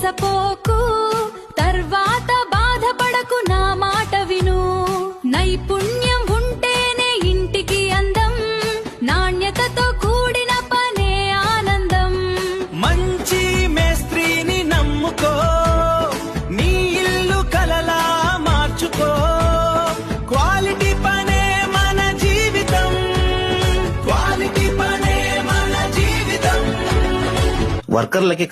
మోసపోకు, తర్వాత బాధపడకు, నా మాట విను. నైపుణ్యం ఉంటేనే ఇంటికి అందం, నాణ్యతతో కూడిన పనే ఆనందం. మంచి మేస్త్రిని నమ్ముకో, నీ ఇల్లు కలలా మార్చుకో. క్వాలిటీ పనే మన జీవితం, క్వాలిటీ పనే మన జీవితం. వర్కర్లకి